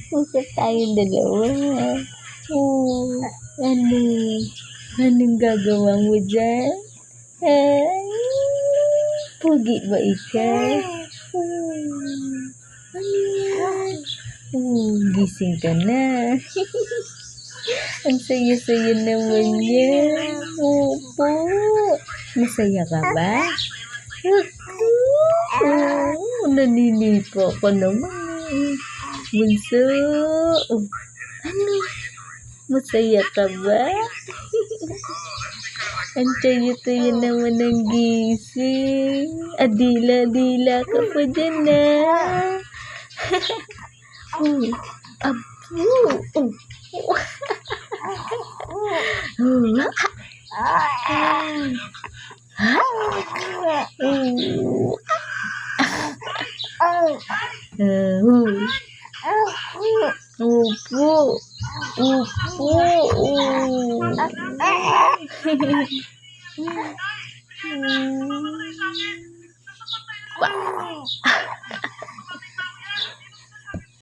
Usap tayong dalawa. Oh, ano? Anong gagawa mo dyan? Ay, pogi ba ikaw? Ano yan? Gising ka na. Ang saya-saya naman yan. Opo. Masaya ka ba? Naninipo ko naman. Bunso. Ano? Masaya ka ba? Ang tayo-tayo naman ng gising. Adila-dila ka pa dyan na. Apo. Opo. Opo.